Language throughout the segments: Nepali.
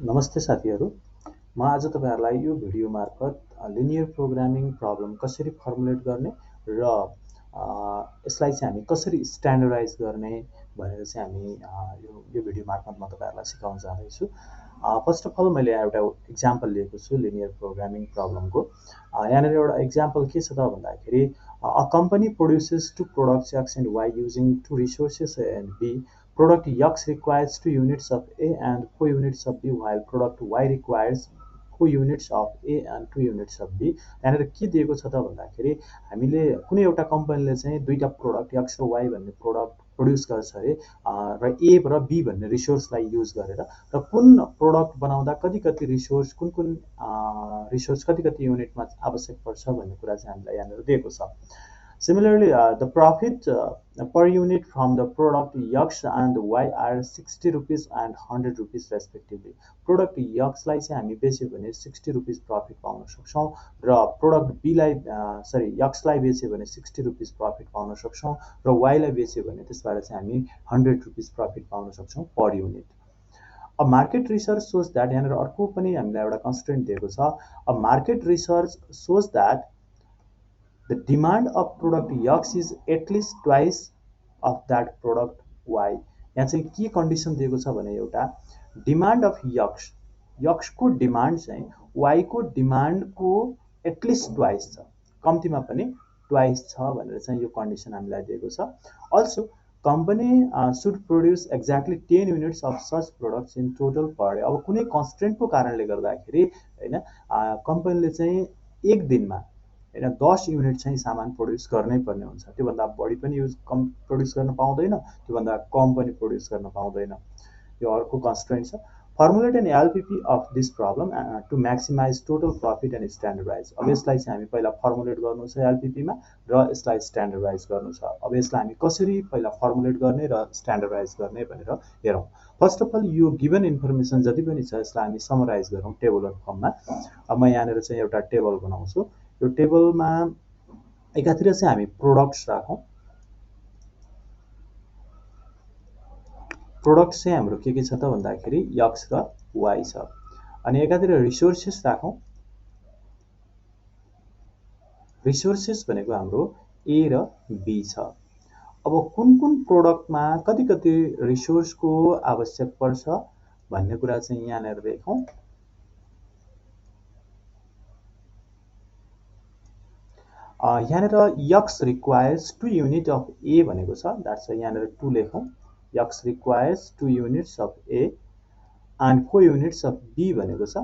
नमस्ते साथीहरू। म आज तपाईहरुलाई यो भिडियो मार्फत लिनियर प्रोग्रामिङ प्रब्लम कसरी फर्मुलेट गर्ने र यसलाई चाहिँ हामी कसरी स्ट्यान्डर्डाइज गर्ने भनेर चाहिँ हामी यो भिडियो मार्फत म तपाईहरुलाई सिकाउन जाँदैछु। फर्स्ट अफ अल मैले एउटा एक्जाम्पल लिएको छु लिनियर प्रोग्रामिङ प्रब्लमको। यहाँनिर एउटा एक्जाम्पल के छ त भन्दाखेरि a company produces two products X and Y using two resources A and B. Product X requires 2 units of A and 4 units of B, while product Y requires 4 units of A and 2 units of B. यहाँनिर के दिएको छ त भन्दाखेरि हामीले कुनै एउटा कम्पनीले चाहिँ दुईटा प्रोडक्ट X र Y भन्ने प्रोडक्ट प्रड्युस गर्छ अरे र A र B भन्ने रिसोर्सलाई युज गरेर र कुन प्रोडक्ट बनाउँदा कति कति रिसोर्स कुन कुन रिसोर्स कति कति युनिटमा आवश्यक पर्छ भन्ने कुरा चाहिँ हामीलाई यहाँनिर दिएको छ। Similarly, the profit per unit from the product X and Y are 60 rupees and 100 rupees respectively. Product X लाई चाहिँ हामी बेच्यो भने 60 रुपीस प्रफिट पाउन सक्छौं र प्रोडक्ट B लाई X लाई बेच्यो भने 60 रुपीस प्रफिट पाउन सक्छौं र Y लाई बेच्यो भने त्यसबाट चाहिँ हामी 100 रुपीस प्रफिट पाउन सक्छौं per unit. A market research shows that यहाँनिर अर्को पनि हामीलाई एउटा कन्स्ट्रेन्ट दिएको छ। A market research shows that the demand of product X is at least twice of that product Y. यहाँ चाहिँ के कन्डिसन दिएको छ भने एउटा डिमान्ड अफ X को डिमान्ड चाहिँ Y को डिमान्डको एटलिस्ट ट्वाइस छ, कम्तीमा पनि ट्वाइस छ भनेर चाहिँ यो कन्डिसन हामीलाई दिएको छ। Also company should produce exactly 10 units of such products in total per day. अब कुनै कन्स्ट्रेन्टको कारणले गर्दाखेरि हैन कम्पनीले चाहिँ एक दिनमा हैन 10 युनिट चाहिँ सामान प्रड्युस गर्नै पर्ने हुन्छ। त्यो भन्दा बढी पनि कम प्रड्युस गर्न पाउँदैन, त्यो भन्दा कम पनि प्रड्युस गर्न पाउँदैन। यो अर्को कन्स्ट्रेन्ट छ। Formulate an LPP of this problem to maximize total profit and standardize. अब यसलाई चाहिँ हामी पहिला फर्मुलेट गर्नु छ LPP मा र यसलाई स्ट्यान्डर्डाइज गर्नु छ। अब यसलाई हामी कसरी पहिला फर्मुलेट गर्ने र स्ट्यान्डर्डाइज गर्ने भनेर हेरौं। फर्स्ट अफ अल यो गिवन इन्फर्मेसन जति पनि छ यसलाई हामी समराइज गरौं टेबुलर फर्ममा। अब म यहाँनिर चाहिँ एउटा टेबल बनाउँछु। यो टेबलमा एकातिर चाहिँ हामी प्रोडक्ट्स राखौं। प्रोडक्ट चाहिँ हाम्रो के छ त भन्दाखेरि X र Y छ। अनि एकातिर रिसोर्सेस राखौं। रिसोर्सेस भनेको हाम्रो A र B छ। अब कुन कुन प्रोडक्टमा कति कति रिसोर्सको आवश्यक पर्छ भन्ने कुरा चाहिँ यहाँनिर देखौं। यहाँनिर X requires 2 unit of A भनेको छ, द्याट्स यहाँनिर 2 लेखौं। X requires 2 units of A and 4 units of B भनेको छ,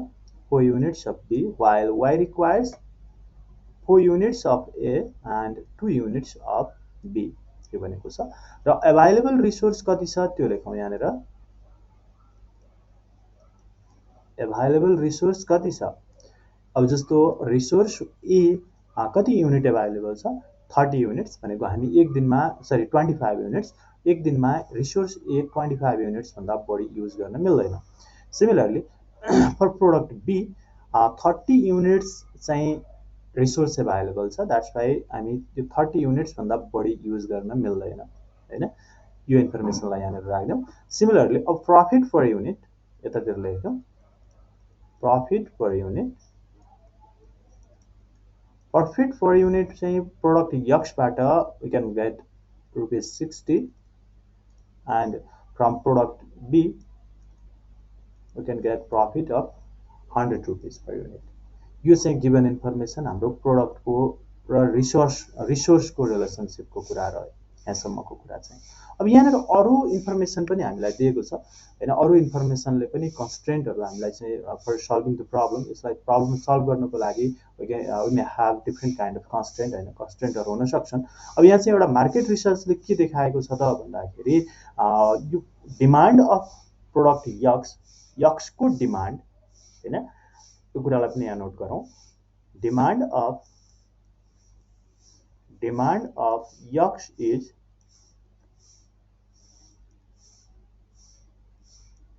4 units of B, while Y requires 4 units of A and 2 units of B यो भनेको छ। र अवेलेबल रिसोर्स कति छ त्यो लेखौं यहाँनिर। अवेलेबल रिसोर्स कति छ? अब जस्तो रिसोर्स A कति युनिट अवेलेबल छ? 30 युनिट्स भनेको हामी एक दिनमा 25 युनिट्स एक दिनमा रिसोर्स A 25 युनिट्स भन्दा बढी युज गर्न मिल्दैन। Similarly for product B 30 units चाहिँ रिसोर्स अवेलेबल छ, द्याट्स व्हाई हामी यो 30 युनिट्स भन्दा बढी युज गर्न मिल्दैन हैन। यो इन्फर्मेसनलाई यहाँनिर राख्यौं। सिमिलरली अब प्रॉफिट पर युनिट यतातिर लेख्यौं। Profit per unit Profit per unit चाहिँ product X बाट we can get rupees 60 and from product B we can get profit of 100 rupees per unit. यो चाहिँ गिवन इन्फर्मेसन हाम्रो प्रोडक्टको र रिसोर्सको रिलेसनशिपको कुरा रह्यो यहाँसम्मको कुरा चाहिँ। अब यहाँनिर अरु इन्फर्मेसन पनि हामीलाई दिएको छ हैन। अरु इन्फर्मेसनले पनि कन्स्ट्रेन्टहरु हामीलाई चाहिँ फर सल्भिङ द प्रब्लम यसलाई प्रब्लम सल्भ गर्नको लागि we may have different kind of constraint हैन, कन्स्ट्रेन्टहरु हुन सक्छन्। अब यहाँ चाहिँ एउटा मार्केट रिसर्चले के देखाएको छ त भन्दाखेरि यो डिमान्ड अफ प्रोडक्ट X को डिमान्ड हैन, यो कुरालाई पनि यहाँ नोट गरौँ। Demand of X is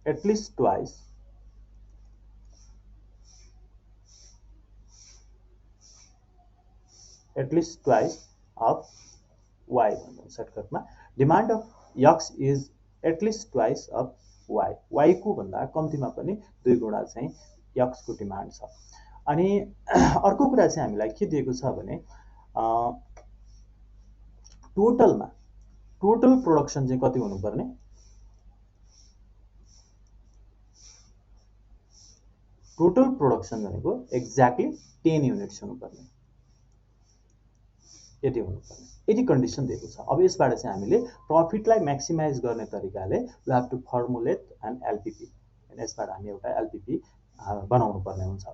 at least twice of Y भन्छौं सर्टकटमा। Demand of X is at least twice of Y, वाईको भन्दा कम्तीमा पनि 2 गुणा चाहिँ यक्सको डिमान्ड छ। अनि अर्को कुरा चाहिँ हामीलाई के दिएको छ भने टोटल प्रोडक्सन चाहिँ कति हुनुपर्ने, टोटल प्रोडक्सन भनेको एक्ज्याक्टली 10 युनिट्स हुनुपर्ने, यति हुनुपर्ने, यति कन्डिसन दिएको छ। अब यसबाट चाहिँ हामीले प्रफिटलाई म्याक्सिमाइज गर्ने तरिकाले we have to formulate an LPP, हैन, यसबाट हामी एउटा एलपीपी बनाउनु पर्ने हुन्छ।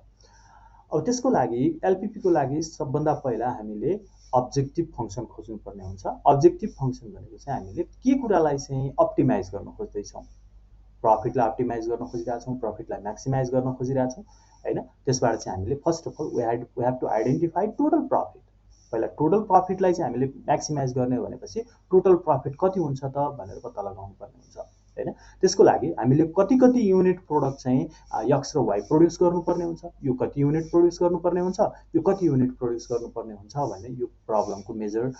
अब त्यसको लागि एलपीपी को लागि सबभन्दा पहिला हामीले अब्जेक्टिभ फंक्सन खोज्नु पर्ने हुन्छ। अब्जेक्टिभ फंक्सन भनेको चाहिँ हामीले के कुरालाई चाहिँ अप्टिमाइज गर्न खोज्दैछौँ, प्रफिटलाई अप्टिमाइज गर्न खोजिरहेछौँ, प्रफिटलाई म्याक्सिमाइज गर्न खोजिरहेछौँ, हैन। त्यसबाट चाहिँ हामीले first of all we have to identify total profit. पहिला टोटल प्रफिटलाई चाहिँ हामीले म्याक्सिमाइज गर्ने भनेपछि टोटल प्रफिट कति हुन्छ त भनेर पत्ता लगाउनु पर्ने हुन्छ, हैन। त्यसको लागि हामीले कति युनिट प्रोडक्ट चाहिँ यक्स र वाई प्रोड्युस गर्नुपर्ने हुन्छ, यो कति युनिट प्रोड्युस गर्नुपर्ने हुन्छ, यो कति युनिट प्रोड्युस गर्नुपर्ने हुन्छ भन्ने यो प्रब्लमको मेजर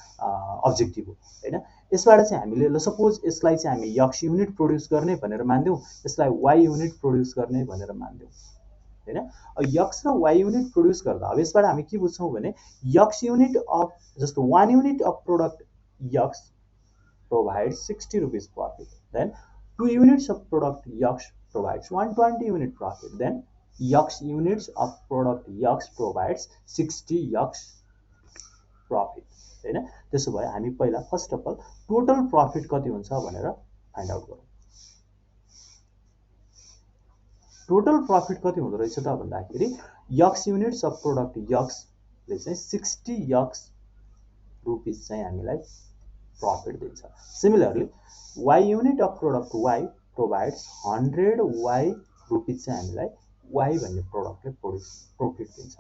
अब्जेक्टिभ हो, हैन। यसबाट चाहिँ हामीले ल सपोज यसलाई चाहिँ हामी यक्स युनिट प्रोड्युस गर्ने भनेर मान्दियौँ, यसलाई वाई युनिट प्रोड्युस गर्ने भनेर मान्दियौँ, हैन। यक्स र वाई युनिट प्रोड्युस गर्दा अब यसबाट हामी के बुझ्छौँ भने यक्स युनिट अफ जस्तो 1 unit of product x provides 60 rupees profit, then 2 units of product yaks provides 120 unit profit, then yaks units of product yaks provides 60 yaks profit, हैन। त्यसो भए हामी पहिला first of all total profit कति हुन्छ भनेर फाइन्ड आउट गरौँ। टोटल प्रफिट कति हुँदो रहेछ त भन्दाखेरि यक्स युनिट्स अफ प्रोडक्ट यक्सले चाहिँ 60 यक्स रुपीस चाहिँ हामीलाई प्रफिट दिन्छ। Similarly y unit of product y provides 100 y rupees चाहिँ हामीलाई वाई भन्ने प्रोडक्टले प्रफिट दिन्छ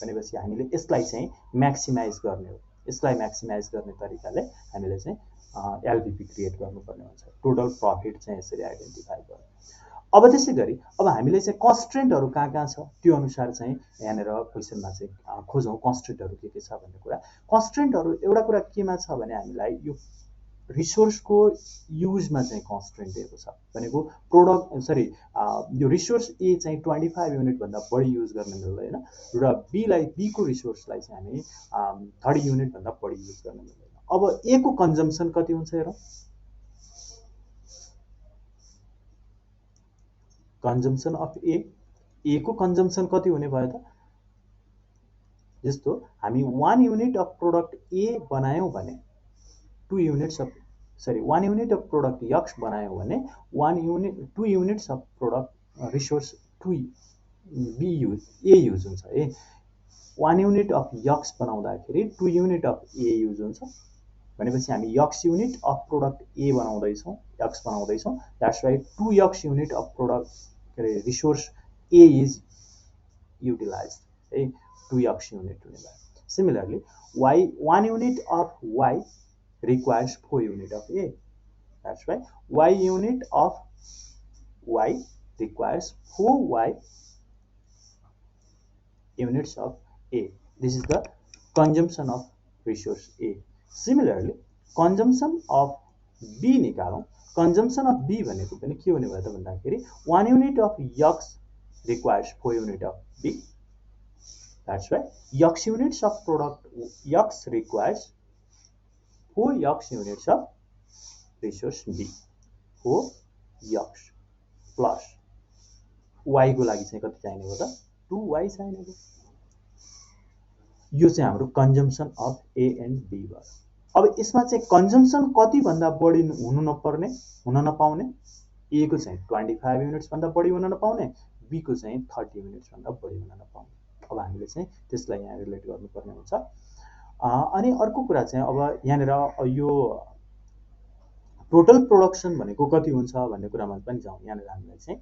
भनेपछि हामीले यसलाई चाहिँ म्याक्सिमाइज गर्ने हो। यसलाई म्याक्सिमाइज गर्ने तरिकाले हामीले चाहिँ एलपीपी क्रिएट गर्नुपर्ने हुन्छ। टोटल प्रफिट चाहिँ यसरी आइडेन्टिफाई गर्ने। अब त्यसै गरी अब हामीले चाहिँ कन्स्ट्रेन्टहरू कहाँ छ त्यो अनुसार चाहिँ यहाँनिर क्वेसनमा चाहिँ खोजौँ कन्स्ट्रेन्टहरू के छ भन्ने कुरा। कन्स्ट्रेन्टहरू एउटा कुरा केमा छ भने हामीलाई यो रिसोर्सको युजमा चाहिँ कन्स्ट्रेन्ट दिएको छ भनेको यो रिसोर्स ए चाहिँ 25 युनिटभन्दा बढी युज गर्न मिल्दैन र बीको रिसोर्सलाई चाहिँ हामी 30 युनिटभन्दा बढी युज गर्न मिल्दैन। अब ए को कन्जम्सन कति हुन्छ हेरौँ। कन्जम्सन अफ ए को कन्जम्सन कति हुने भयो त, जस्तो हामी 1 युनिट अफ प्रोडक्ट ए बनायौँ भने 2 युनिट अफ प्रोडक्ट यक्स बनायौँ भने 2 units of product resource 2 A use हुन्छ। 1 युनिट अफ यक्स बनाउँदाखेरि 2 युनिट अफ ए युज हुन्छ भनेपछि हामी X unit of product A बनाउँदैछौँ, यक्स बनाउँदैछौँ। That's why 2 X unit of product resource A is utilize, 2 X unit हुने भयो। Similarly 1 unit of Y requires 4 unit of A. That's why Y unit of Y requires 4 Y units of A. This is the consumption of resource A. Similarly, consumption of B निकालौँ। consumption of B भनेको पनि के हुने भयो त भन्दाखेरि 1 unit of X requires 4 unit of B. That's why X units of product X requires 4 x units of resource B. 4 x plus y को लागि चाहिँ कति चाहिने हो त 2 वाई चाहिने हो। यो चाहिँ हाम्रो consumption of A and B भयो। अब यसमा चाहिँ कन्जम्सन कति भन्दा बढी हुन नपाउने, ए को चाहिँ 25 युनिट्स भन्दा बढी हुन नपाउने, बी को चाहिँ 30 युनिट्स भन्दा बढी हुन नपाउने। अब हामीले चाहिँ त्यसलाई यहाँ रिलेट गर्नुपर्ने हुन्छ। अनि अर्को कुरा चाहिँ अब यहाँनिर यो टोटल प्रोडक्सन भनेको कति हुन्छ भन्ने कुरामा पनि जाउँ। यहाँनिर हामीलाई चाहिँ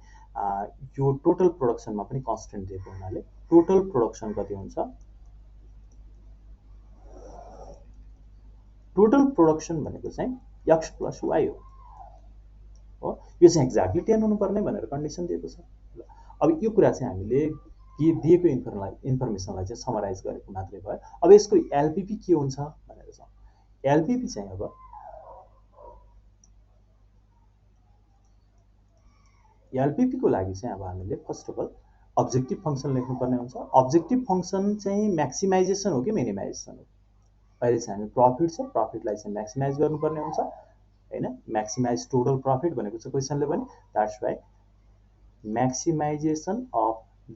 यो टोटल प्रोडक्सनमा पनि कन्स्टेन्ट दिएको हुनाले टोटल प्रोडक्सन कति हुन्छ, टोटल प्रोडक्सन भनेको चाहिँ एक्स प्लस वाई हो। यो चाहिँ एक्ज्याक्टली 10 हुनुपर्ने भनेर कन्डिसन दिएको छ। अब यो कुरा चाहिँ हामीले दिएको इन्फर्मेसनलाई चाहिँ समराइज गरेको मात्रै भयो। अब यसको एलपीपी के हुन्छ भनेर जाउँ। एलपीपी चाहिँ अब एलपिपी को लागि चाहिँ अब हामीले first of all objective function लेख्नुपर्ने हुन्छ। अब्जेक्टिभ फङ्सन चाहिँ म्याक्सिमाइजेसन हो कि मिनिमाइजेसन हो? अहिले चाहिँ हामी प्रफिट छ, प्रफिटलाई चाहिँ म्याक्सिमाइज गर्नुपर्ने हुन्छ हैन। म्याक्सिमाइज टोटल प्रफिट भनेको छ क्वेसनले पनि, that's why maximization of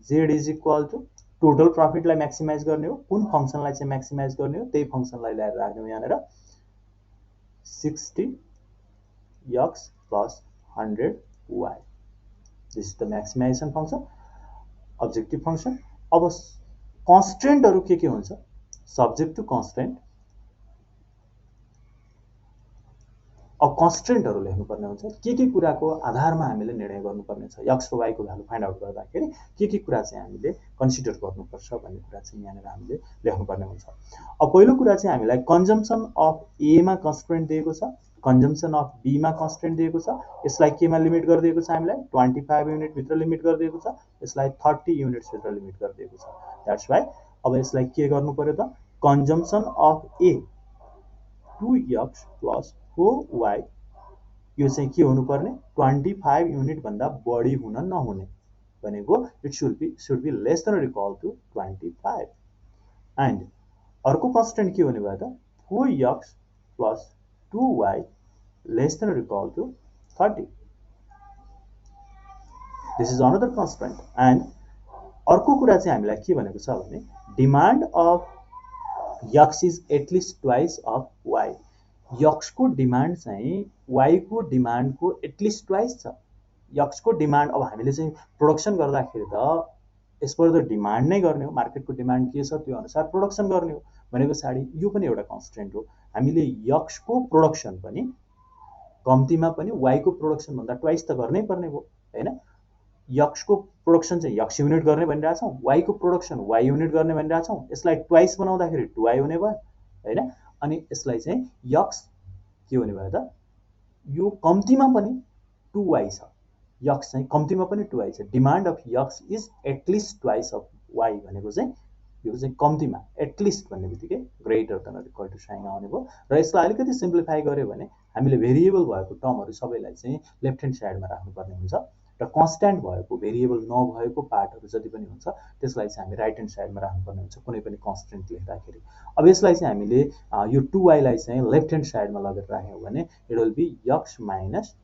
Z is equal to total प्रफिटलाई म्याक्सिमाइज गर्ने हो। कुन फङ्सनलाई चाहिँ म्याक्सिमाइज गर्ने हो? त्यही फङ्सनलाई ल्याएर राख्ने हो यहाँनिर 60x plus 100y. This is the maximization function, objective function. अब कन्स्ट्रेन्टहरु के हुन्छ? Subject to constraint. अब कन्स्ट्रेन्टहरु लेख्नुपर्ने हुन्छ। के कुराको आधारमा हामीले निर्णय गर्नुपर्ने छ? x र y को भ्यालु फाइन्ड आउट गर्दाखेरि के कुरा चाहिँ हामीले कन्सिडर गर्नुपर्छ भन्ने कुरा चाहिँ यहाँनिर हामीले लेख्नुपर्ने हुन्छ। अब पहिलो कुरा चाहिँ हामीलाई कन्जम्पसन अफ ए मा कन्स्ट्रेन्ट दिएको छ, कन्जम्पसन अफ बी मा कन्स्ट्रेन्ट दिएको छ। यसलाई केमा लिमिट गरिदिएको छ? हामीलाई 25 युनिट भित्र लिमिट गरिदिएको छ। यसलाई 30 युनिट्स भित्र लिमिट गरिदिएको छ। द्याट्स वाइ अब यसलाई के गर्नु पर्यो त? Consumption of A 2x plus 4y यो चाहिँ के हुनुपर्ने? 25 युनिट भन्दा बढी हुन नहुने भनेको it should be less than equal to 25। And अर्को कन्स्टेन्ट के हुने भयो त? 4x plus 2y less than equal to 30। This is another constant. And अर्को कुरा चाहिँ हामीलाई के भनेको छ भने demand of x is at least twice of y। x को डिमान्ड चाहिँ y को डिमान्डको एटलिस्ट ट्वाइस छ। x को डिमान्ड अब हामीले चाहिँ प्रोडक्सन गर्दाखेरि त एज पर द डिमान्ड नै गर्ने हो। मार्केटको डिमान्ड के छ त्यो अनुसार प्रोडक्सन गर्ने हो भनेको साडी यो पनि एउटा कन्स्ट्रेन्ट हो। हामीले x को प्रोडक्सन पनि कम्तीमा पनि y को प्रोडक्सन भन्दा ट्वाइस त गर्नै पर्ने भयो हैन। x को प्रोडक्सन चाहिँ x युनिट गर्ने भनिरहेको छौँ, y को प्रोडक्सन y युनिट गर्ने भनिरहेको छौँ। यसलाई ट्वाइस बनाउँदाखेरि 2y हुने भयो हैन। अनि यसलाई चाहिँ x के हुने भयो त? यो कम्तीमा पनि 2y छ। x चाहिँ कम्तीमा पनि 2y छ। Demand of x is at least twice of y भनेको चाहिँ यो चाहिँ कम्तीमा एटलिस्ट भन्ने बित्तिकै greater than or equal to sign आउने भयो। र यसलाई अलिकति सिम्प्लिफाई गर्यो भने हामीले भेरिएबल भएको टर्महरु सबैलाई चाहिँ लेफ्ट ह्यान्ड साइडमा राख्नुपर्ने हुन्छ र कन्स्ट्यान्ट भएको भेरिएबल नभएको पार्टहरु जति पनि हुन्छ त्यसलाई चाहिँ हामी राइट ह्यान्ड साइडमा राख्नुपर्ने हुन्छ कुनै पनि कन्स्ट्यान्ट लेख्दाखेरि। अब यसलाई चाहिँ हामीले यो 2y लाई चाहिँ लेफ्ट ह्यान्ड साइडमा लगेर राख्यौं भने it will be x minus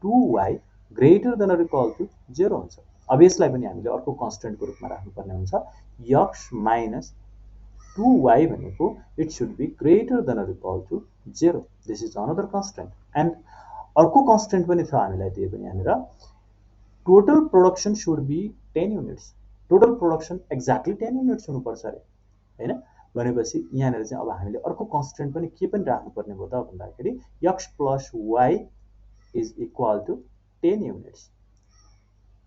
2y greater than or equal to 0 हुन्छ। अब यसलाई पनि हामीले अर्को कन्स्ट्यान्टको रूपमा राख्नुपर्ने हुन्छ। x माइनस 2y भनेको it should be greater than or equal to 0। This is another constant. And अर्को कन्स्ट्यान्ट पनि छ हामीलाई दिएको यहाँनिर total production should be 10 units. Total production exactly 10 units हुनुपर्छ अरे हैन। भनेपछि यहाँनिर चाहिँ अब हामीले अर्को कन्स्ट्यान्ट पनि के पनि राख्नुपर्ने भयो त भन्दाखेरि x plus y is equal to 10 units.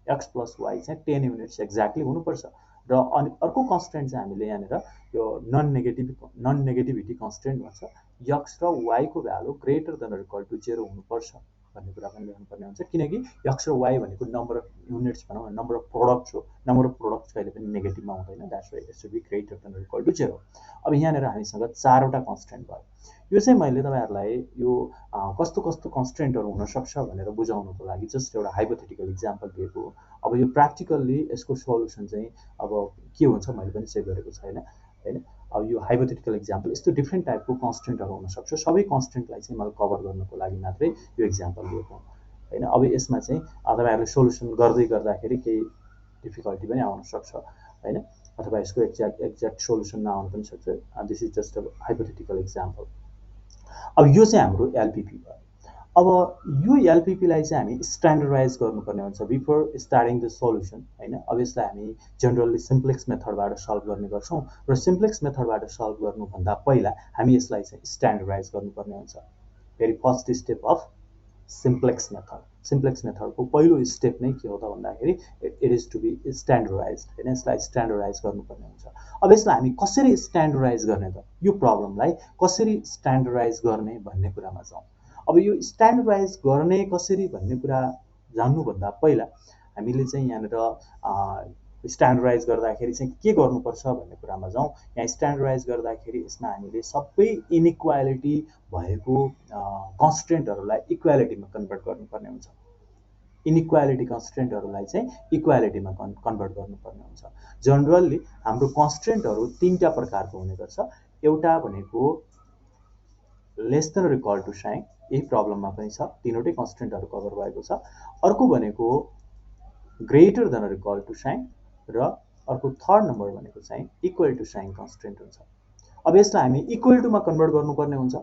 x plus y चाहिँ 10 युनिट्स एक्ज्याक्टली हुनुपर्छ। र अनि अर्को कन्स्ट्यान्ट चाहिँ हामीले यहाँनिर यो नन नेगेटिभिटी कन्स्ट्यान्ट भन्छ। x र y को value greater than or equal to 0 हुनुपर्छ भन्ने कुरा पनि लेख्नुपर्ने हुन्छ किनकि x र y भनेको नम्बर अफ युनिट्स भनौँ न, नम्बर अफ प्रोडक्ट्स हो। नम्बर अफ प्रोडक्ट्स कहिले पनि नेगेटिभमा हुँदैन। That's why it should be greater than or equal to 0। अब यहाँनिर हामीसँग 4 वटा कन्स्ट्यान्ट भयो। यो चाहिँ मैले तपाईहरुलाई यो कस्तो कस्तो कन्स्ट्यान्टहरु हुन सक्छ भनेर बुझाउनको लागि जस्ट एउटा हाइपोथेटिकल एक्जाम्पल दिएको हो। अब यो प्र्याक्टिकल्ली यसको सोलुसन चाहिँ अब के हुन्छ मैले पनि चेक गरेको छैन हैन। अब यो हाइपोथेटिकल एक्जाम्पल यस्तो डिफ्रेन्ट टाइपको कन्स्ट्यान्टहरु हुन सक्छ। सबै कन्स्ट्यान्टलाई चाहिँ मैले कभर गर्नको लागि मात्रै यो एक्जाम्पल दिएको हैन। अब यसमा चाहिँ तपाईहरुले सोलुसन गर्दै गर्दाखेरि केही डिफिकल्टी पनि आउन सक्छ हैन, अथवा यसको एक्ज्याक्ट सोलुसन नआउन पनि सक्छ। This is just a hypothetical example. अब यो चाहिँ हाम्रो एलपीपी भयो। अब यो एलपीपी लाई चाहिँ हामी स्ट्यान्डर्डाइज गर्नुपर्ने हुन्छ बिफोर स्टार्टिङ द सोलुसन हैन। अब यसलाई हामी जनरली सिम्प्लेक्स मेथडबाट सल्भ गर्ने गर्छौं र सिम्प्लेक्स मेथडबाट सल्भ गर्नुभन्दा पहिला हामी यसलाई चाहिँ स्ट्यान्डर्डाइज गर्नुपर्ने हुन्छ। Very first step of simplex method. Simplex मेथडको पहिलो स्टेप नै के हो त भन्दाखेरि it is to be standardized हैन। यसलाई स्ट्यान्डर्डाइज गर्नुपर्ने हुन्छ। अब यसलाई हामी कसरी स्ट्यान्डर्डाइज गर्ने त? यो प्रब्लमलाई कसरी स्ट्यान्डर्डाइज गर्ने भन्ने कुरामा जाउँ। अब यो स्ट्यान्डर्डाइज गर्ने कसरी भन्ने कुरा जान्नुभन्दा पहिला हामीले चाहिँ यहाँनिर स्ट्यान्डर्डाइज गर्दाखेरि चाहिँ के गर्नुपर्छ भन्ने कुरामा जाउँ। यहाँ स्ट्यान्डर्डाइज गर्दाखेरि यसमा हामीले सबै इनइक्वालिटी भएको कन्स्ट्रेन्टहरूलाई इक्वालिटीमा कन्भर्ट गर्नुपर्ने हुन्छ। इनइक्वालिटी कन्स्ट्रेन्टहरूलाई चाहिँ इक्वालिटीमा कन्भर्ट गर्नुपर्ने हुन्छ। जनरल्ली हाम्रो कन्स्ट्रेन्टहरू तीनटा प्रकारको हुने गर्छ। एउटा भनेको लेस देन र इक्वल टु साइन, यही प्रब्लममा पनि छ, तीनवटै कन्स्ट्रेन्टहरू कभर भएको छ। अर्को भनेको ग्रेटर देन र इक्वल टु साइन र अर्को थर्ड नम्बर भनेको चाहिँ इक्वल टु साइन कन्स्ट्रेन्ट हुन्छ। अब यसलाई हामी इक्वल टुमा कन्भर्ट गर्नुपर्ने हुन्छ।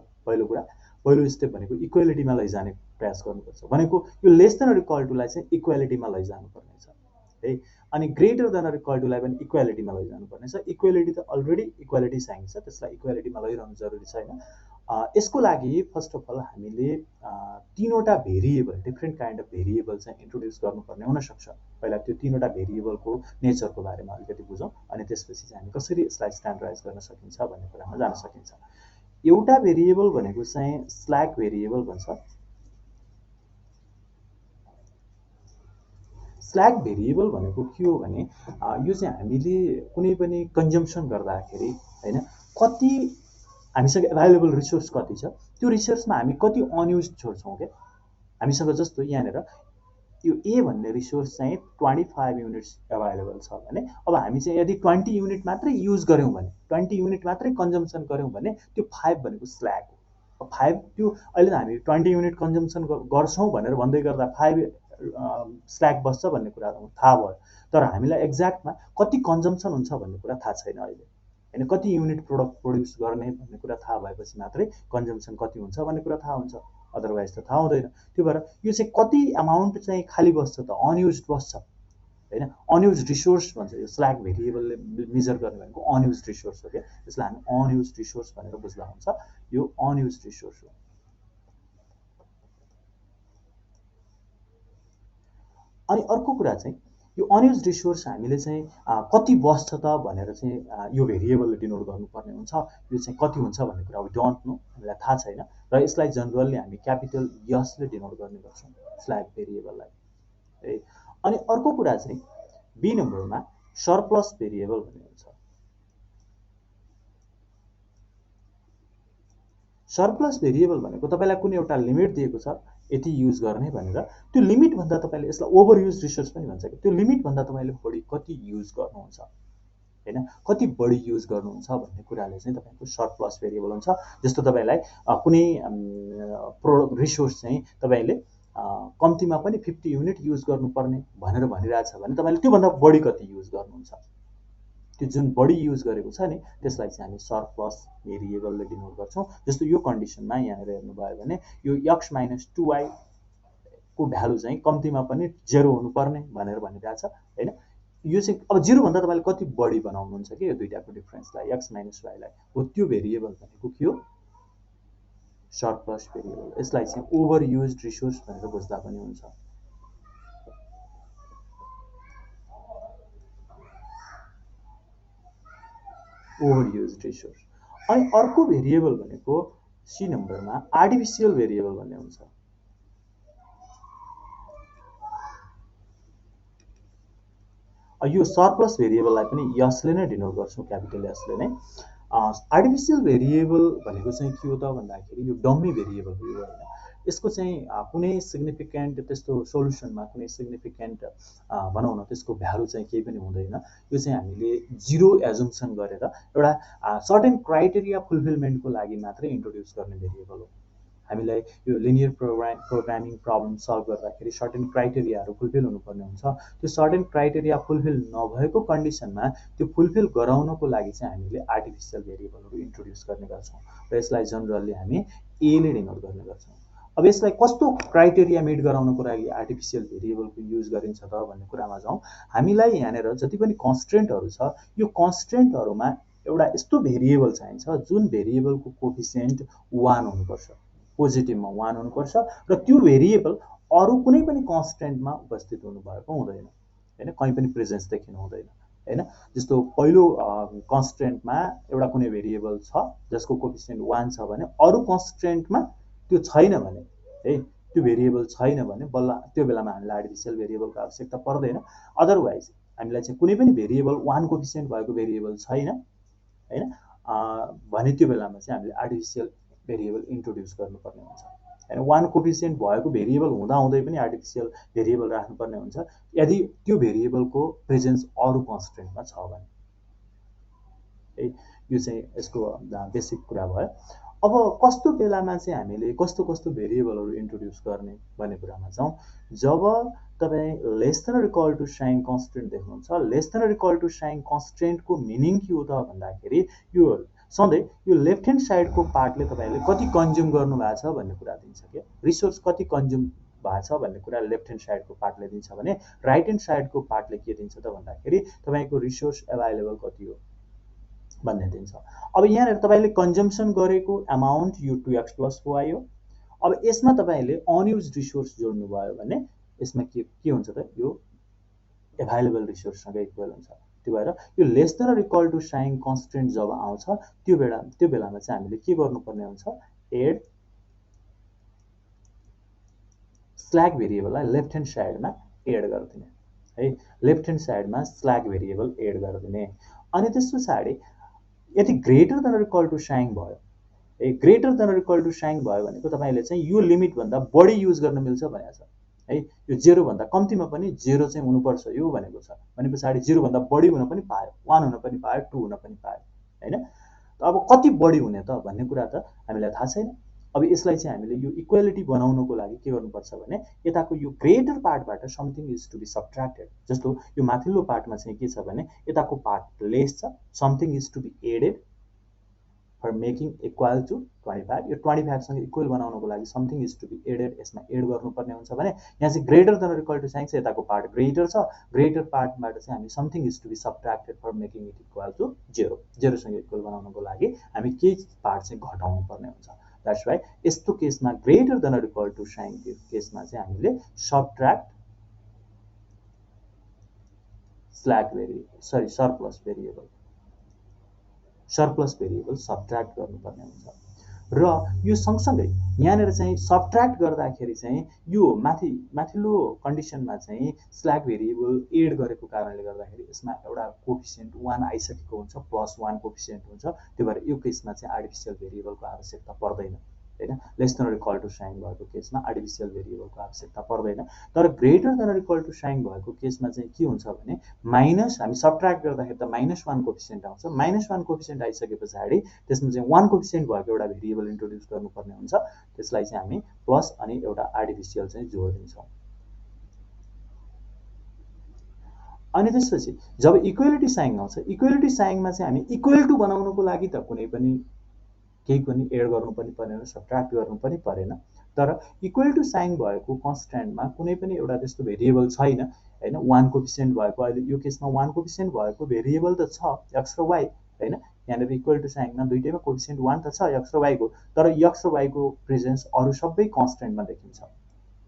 पहिलो स्टेप भनेको इक्वालिटीमा लैजाने प्रयास गर्नुपर्छ, भनेको यो लेस देन र इक्वल टुलाई चाहिँ इक्वालिटीमा लैजानुपर्ने छ है। अनि ग्रेटर देन र इक्वल टुलाई पनि इक्वालिटीमा लैजानुपर्ने छ। इक्वालिटी त अलरेडी इक्वालिटी साइन छ, त्यसलाई इक्वालिटीमा लैरहनु जरुरी छैन। यसको लागि फर्स्ट अफ अल हामीले तीनवटा variable, different kind of variable चाहिँ इन्ट्रोड्युस गर्नुपर्ने हुनसक्छ। पहिला त्यो तीनवटा भेरिएबलको नेचरको बारेमा अलिकति बुझौँ, अनि त्यसपछि चाहिँ हामी कसरी यसलाई स्ट्यान्डर्डाइज गर्न सकिन्छ भन्ने कुरामा जान सकिन्छ। एउटा भेरिएबल भनेको चाहिँ स्ल्याक भेरिएबल भन्छ। स्ल्याक भेरिएबल भनेको के हो भने यो चाहिँ हामीले कुनै पनि कन्जम्सन गर्दाखेरि हैन कति हामीसँग एभाइलेबल रिसोर्स कति छ, त्यो रिसोर्समा हामी कति अनयुज छोड्छौँ क्या। हामीसँग जस्तो यहाँनिर यो ए भन्ने रिसोर्स चाहिँ 25 युनिट्स एभाइलेबल छ भने अब हामी चाहिँ यदि 20 युनिट मात्रै युज गऱ्यौँ भने, 20 युनिट मात्रै कन्जम्सन गऱ्यौँ भने त्यो 5 भनेको स्ल्याक हो। 5 त्यो अहिले त हामी 20 युनिट कन्जम्सन गर्छौँ भनेर भन्दै गर्दा 5 स्ल्याक बस्छ भन्ने कुरा थाहा भयो, तर हामीलाई एक्ज्याक्टमा कति कन्जम्सन हुन्छ भन्ने कुरा थाहा छैन अहिले हैन। कति युनिट प्रोड्युस गर्ने भन्ने कुरा थाहा भएपछि मात्रै कन्जम्सन कति हुन्छ भन्ने कुरा थाहा हुन्छ, अदरवाइज त थाहा हुँदैन। त्यो भएर यो चाहिँ कति अमाउन्ट चाहिँ खाली बस्छ त, अनयुज बस्छ हैन। अनयुज रिसोर्स भन्छ यो स्ल्याक भेरिएबलले मेजर गर्ने भनेको अनयुज रिसोर्स हो क्या। यसलाई हामी अनयुज रिसोर्स भनेर बुझ्दा हुन्छ, यो अनयुज रिसोर्स हो। अनि अर्को कुरा चाहिँ यो अनयुज रिसोर्स हामीले चाहिँ कति बस्छ त भनेर चाहिँ यो भेरिएबलले डिनोट गर्नुपर्ने हुन्छ। यो चाहिँ कति हुन्छ भन्ने कुरा वी डोन्ट नो, हामीलाई थाहा छैन र यसलाई जनरली हामी क्यापिटल यसले डिनोट गर्ने गर्छौँ स्ल्याक भेरिएबललाई है। अनि अर्को कुरा चाहिँ बी नम्बरमा सरप्लस भेरिएबल भन्ने हुन्छ। सरप्लस भेरिएबल भनेको तपाईँलाई कुनै एउटा लिमिट दिएको छ यति युज गर्ने भनेर, त्यो लिमिट भन्दा तपाईँले यसलाई ओभर युज रिसोर्स पनि भन्छ कि, त्यो लिमिट भन्दा तपाईँले बढी कति युज गर्नुहुन्छ हैन, कति बढी युज गर्नुहुन्छ भन्ने कुराले चाहिँ तपाईँको सरप्लस भेरिएबल हुन्छ। जस्तो तपाईँलाई कुनै रिसोर्स चाहिँ तपाईँले कम्तीमा पनि 50 युनिट युज गर्नुपर्ने भनेर भनिरहेछ भने तपाईँले त्योभन्दा बढी कति युज गर्नुहुन्छ, त्यो जुन बढी युज गरेको छ नि त्यसलाई चाहिँ हामी सरप्लस भेरिएबलले डिनोट गर्छौँ। जस्तो यो कन्डिसनमा यहाँनिर हेर्नुभयो भने यो x - 2y को भ्यालु चाहिँ कम्तीमा पनि 0 हुनुपर्ने भनेर भनिरहेछ हैन। यो चाहिँ अब 0 भन्दा तपाईँले कति बढी बनाउनुहुन्छ कि यो दुईटाको डिफरेन्सलाई x - y लाई, हो त्यो भेरिएबल भनेको के हो, सरप्लस भेरिएबल। यसलाई चाहिँ ओभर युज्ड रिसोर्स भनेर बुझ्दा पनि हुन्छ। Over used resource. अनि अर्को भेरिएबल भनेको सी नम्बरमा आर्टिफिसियल भेरिएबल भन्ने हुन्छ। यो सरप्लस भेरिएबललाई पनि यसले नै डिनोट गर्छौँ, क्यापिटल यसले नै। आर्टिफिसियल भेरिएबल भनेको चाहिँ के हो त भन्दाखेरि यो डम्मी भेरिएबल हो यो हैन। यसको चाहिँ कुनै सिग्निफिकेन्ट त्यस्तो सोल्युसनमा कुनै सिग्निफिकेन्ट भनौँ न त्यसको भ्यालु चाहिँ केही पनि हुँदैन। यो चाहिँ हामीले 0 एजुम्सन गरेर एउटा सर्टेन क्राइटेरिया फुलफिलमेन्टको लागि मात्रै इन्ट्रोड्युस गर्ने भेरिएबल हो। हामीलाई यो लिनियर प्रोग्रामिङ प्रब्लम सल्भ गर्दाखेरि सर्टेन क्राइटेरियाहरू फुलफिल हुनुपर्ने हुन्छ। त्यो सर्टेन क्राइटेरिया फुलफिल नभएको कन्डिसनमा त्यो फुलफिल गराउनको लागि चाहिँ हामीले आर्टिफिसियल भेरिएबलहरू इन्ट्रोड्युस गर्ने गर्छौँ र यसलाई जनरली हामी एले डिनोट गर्ने गर्छौँ। अब यसलाई कस्तो क्राइटेरिया मिट गराउनको लागि आर्टिफिसियल भेरिएबलको युज गरिन्छ त भन्ने कुरामा जाउँ। हामीलाई यहाँनिर जति पनि कन्स्ट्रेन्टहरू छ यो कन्स्ट्रेन्टहरूमा एउटा यस्तो भेरिएबल चाहिन्छ जुन भेरिएबलको कोफिसिएन्ट 1 हुनुपर्छ, पोजिटिभमा 1 हुनुपर्छ र त्यो भेरिएबल अरू कुनै पनि कन्स्ट्रेन्टमा उपस्थित हुनुभएको हुँदैन हैन, कहीँ पनि प्रेजेन्स देखिनु हुँदैन हैन। जस्तो पहिलो कन्स्ट्रेन्टमा एउटा कुनै भेरिएबल छ जसको कोफिसिएन्ट 1 छ भने अरू कन्स्ट्रेन्टमा त्यो छैन भने है, त्यो भेरिएबल छैन भने बल्ल त्यो बेलामा हामीलाई आर्टिफिसियल भेरिएबलको आवश्यकता पर्दैन। अदरवाइज हामीलाई चाहिँ कुनै पनि भेरिएबल 1 कोफिसिएन्ट भएको भेरिएबल छैन हैन भने त्यो बेलामा चाहिँ हामीले आर्टिफिसियल भेरिएबल इन्ट्रोड्युस गर्नुपर्ने हुन्छ। हैन 1 कोफिसिएन्ट भएको भेरिएबल हुँदाहुँदै पनि आर्टिफिसियल भेरिएबल राख्नुपर्ने हुन्छ यदि त्यो भेरिएबलको प्रेजेन्स अरू कन्स्ट्रेन्टमा छ भने है यो चाहिँ यसको बेसिक कुरा भयो अब कस्तो बेलामा चाहिँ हामीले कस्तो कस्तो भेरिएबलहरू इन्ट्रोड्युस गर्ने भन्ने कुरामा जाउँ जब तपाईँ less than equal to sign constant देख्नुहुन्छ less than equal to sign कन्स्टेन्टको मिनिङ के हो त भन्दाखेरि यो सधैँ यो लेफ्ट ह्यान्ड साइडको पार्टले तपाईँले कति कन्ज्युम गर्नुभएको छ भन्ने कुरा दिन्छ क्या रिसोर्स कति कन्ज्युम भएको छ भन्ने कुरा लेफ्ट ह्यान्ड साइडको पार्टले दिन्छ भने राइट ह्यान्ड साइडको पार्टले के दिन्छ त भन्दाखेरि तपाईँको रिसोर्स एभाइलेबल कति हो भन्ने दिन्छ अब यहाँनिर तपाईँले कन्जम्सन गरेको एमाउन्ट यो 2x + y हो अब यसमा तपाईँले अनयुज रिसोर्स जोड्नुभयो भने यसमा के हुन्छ त यो एभाइलेबल रिसोर्ससँग इक्वल हुन्छ त्यो भएर यो less than equal to sign constant जब आउँछ त्यो बेलामा चाहिँ हामीले के गर्नुपर्ने हुन्छ एड स्ल्याक भेरिएबललाई लेफ्ट ह्यान्ड साइडमा एड गरिदिने है लेफ्ट ह्यान्ड साइडमा स्ल्याक भेरिएबल एड गरिदिने अनि त्यस पछाडि यदि greater than equal to sign भयो ए greater than equal to sign भयो भनेको तपाईँले चाहिँ यो लिमिटभन्दा बढी युज गर्न मिल्छ भनेको छ है यो 0 भन्दा कम्तीमा पनि 0 चाहिँ हुनुपर्छ यो भनेको छ भने पछाडि 0 भन्दा बढी हुन पनि पायो 1 हुन पनि पायो 2 हुन पनि पायो हैन अब कति बढी हुने त भन्ने कुरा त हामीलाई थाहा छैन अब यसलाई चाहिँ हामीले यो इक्वालिटी बनाउनको लागि के गर्नुपर्छ भने यताको यो ग्रेटर पार्टबाट something is to be subtracted जस्तो यो माथिल्लो पार्टमा चाहिँ के छ भने यताको पार्ट लेस छ something is to be added for making equal to 25 यो 25 सँग इक्वल बनाउनको लागि something is to be added यसमा एड गर्नुपर्ने हुन्छ भने यहाँ चाहिँ greater than equal to sign चाहिँ यताको पार्ट ग्रेटर छ ग्रेटर पार्टबाट चाहिँ हामी something is to be सबट्र्याक्टेड for making it equal to 0 सँग इक्वल बनाउनको लागि हामी केही पार्ट चाहिँ घटाउनु पर्ने हुन्छ द्याट्स वाइ यस्तो केसमा greater than equal to sign केसमा चाहिँ हामीले subtract slack variable surplus variable subtract गर्नुपर्ने हुन्छ र यो सँगसँगै यहाँनिर चाहिँ सबट्र्याक्ट गर्दाखेरि चाहिँ यो माथिल्लो कन्डिसनमा चाहिँ स्ल्याक भेरिएबल एड गरेको कारणले गर्दाखेरि यसमा एउटा कोफिसिएन्ट 1 आइसकेको हुन्छ +1 कोफिसिएन्ट हुन्छ त्यो भएर यो केसमा चाहिँ आर्टिफिसियल भेरिएबलको आवश्यकता पर्दैन हैन less than equal to sign भएको केसमा आर्टिफिसियल भेरिएबलको आवश्यकता पर्दैन तर greater than equal to sign भएको केसमा चाहिँ के हुन्छ भने माइनस हामी सबट्र्याक्ट गर्दाखेरि त -1 कोफिसिएन्ट आउँछ -1 कोफिसिएन्ट आइसके पछाडि त्यसमा चाहिँ 1 कोफिसिएन्ट भएको एउटा भेरिएबल इन्ट्रोड्युस गर्नुपर्ने हुन्छ त्यसलाई चाहिँ हामी प्लस अनि एउटा आर्टिफिसियल चाहिँ जोड दिन्छौँ अनि त्यसपछि जब इक्वालिटी साइन आउँछ इक्वालिटी साइनमा चाहिँ हामी इक्वल टु बनाउनको लागि त कुनै पनि केही पनि एड गर्नु पनि परेन सबट्र्याक्ट गर्नु पनि परेन तर इक्वल टु साइन भएको कन्स्ट्यान्टमा कुनै पनि एउटा त्यस्तो भेरिएबल छैन हैन 1 कोफिसिएन्ट भएको अहिले यो केसमा 1 कोफिसिएन्ट भएको भेरिएबल त छ x र y हैन यहाँनिर इक्वल टु साइनमा दुईटैमा कोफिसिएन्ट 1 त छ x र y को तर x र y को प्रेजेन्स अरू सबै कन्स्ट्यान्टमा देखिन्छ